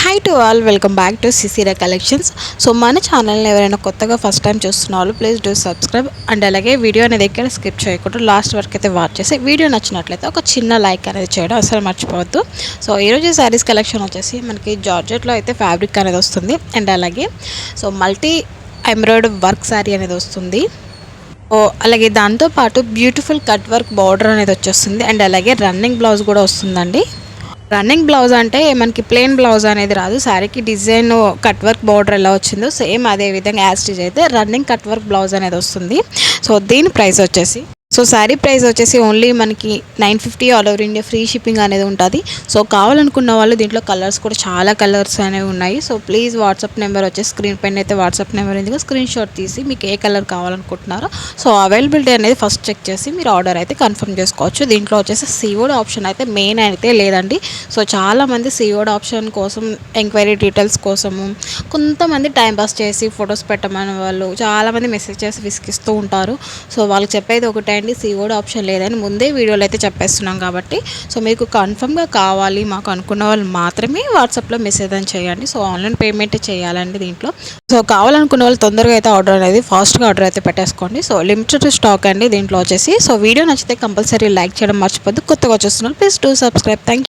Hi to all, welcome back to సిసిరా collections. So మన ఛానల్ని ఎవరైనా కొత్తగా ఫస్ట్ టైం చూస్తున్న వాళ్ళు ప్లీజ్ డూ సబ్స్క్రైబ్ అండ్ అలాగే వీడియో అనేది ఎక్కడ స్కిప్ చేయకుండా లాస్ట్ వరకు అయితే వాచ్ చేసి వీడియో నచ్చినట్లయితే ఒక చిన్న లైక్ అనేది చేయడం అసలు మర్చిపోవద్దు. సో ఈరోజు శారీస్ కలెక్షన్ వచ్చేసి మనకి జార్జెట్లో అయితే ఫ్యాబ్రిక్ అనేది వస్తుంది అండ్ అలాగే so multi embroidery work sari అనేది వస్తుంది. అలాగే దాంతోపాటు బ్యూటిఫుల్ కట్ వర్క్ బార్డర్ అనేది వచ్చేస్తుంది అండ్ అలాగే రన్నింగ్ బ్లౌజ్ కూడా వస్తుందండి. రన్నింగ్ బ్లౌజ్ అంటే మనకి ప్లెయిన్ బ్లౌజ్ అనేది రాదు. శారీకి డిజైన్ కట్ వర్క్ బార్డర్ ఎలా వచ్చిందో సేమ్ అదే విధంగా యాస్టిజ్ అయితే రన్నింగ్ కట్ వర్క్ బ్లౌజ్ అనేది వస్తుంది. సో దీని ప్రైస్ వచ్చేసి శారీ ప్రైస్ వచ్చేసి ఓన్లీ మనకి 950 all over India free shipping అనేది ఉంటుంది. సో కావాలనుకున్న వాళ్ళు దీంట్లో కలర్స్ కూడా చాలా కలర్స్ అనేవి ఉన్నాయి. సో ప్లీజ్ వాట్సాప్ నెంబర్ వచ్చేసి స్క్రీన్ పైన అయితే వాట్సాప్ నెంబర్ ఎందుకు స్క్రీన్ షాట్ తీసి మీకు ఏ కలర్ కావాలనుకుంటున్నారో సో అవైలబిలిటీ అనేది ఫస్ట్ చెక్ చేసి మీరు ఆర్డర్ అయితే కన్ఫర్మ్ చేసుకోవచ్చు. దీంట్లో వచ్చేసి సిఓడి ఆప్షన్ అయితే మెయిన్ అయితే లేదండి. సో చాలామంది సిఓడి ఆప్షన్ కోసం ఎంక్వైరీ డీటెయిల్స్ కోసము కొంతమంది టైంపాస్ చేసి ఫొటోస్ పెట్టమని వాళ్ళు చాలామంది మెసేజ్ చేసి విసిగిస్తూ ఉంటారు. సో వాళ్ళకి చెప్పేది ఒకటే అండి, సిఓడి ఆప్షన్ లేదని ముందే వీడియోలో అయితే చెప్పేస్తున్నాం కాబట్టి సో మీకు కన్ఫర్మ్గా కావాలి మాకు అనుకున్న వాళ్ళు మాత్రమే వాట్సాప్లో మెసేజ్ అని చేయండి. సో ఆన్లైన్ పేమెంట్ చేయాలండి దీంట్లో. సో కావాలనుకున్న వాళ్ళు తొందరగా అయితే ఆర్డర్ అనేది ఫాస్ట్గా ఆర్డర్ అయితే పెట్టేసుకోండి. సో లిమిటెడ్ స్టాక్ అండి దీంట్లో వచ్చేసి. సో వీడియో నచ్చితే కంపల్సరీ లైక్ చేయడం మర్చిపోద్దు. కొత్తగా వచ్చేస్తున్నారు ప్లీజ్ డూ సబ్స్క్రైబ్. థ్యాంక్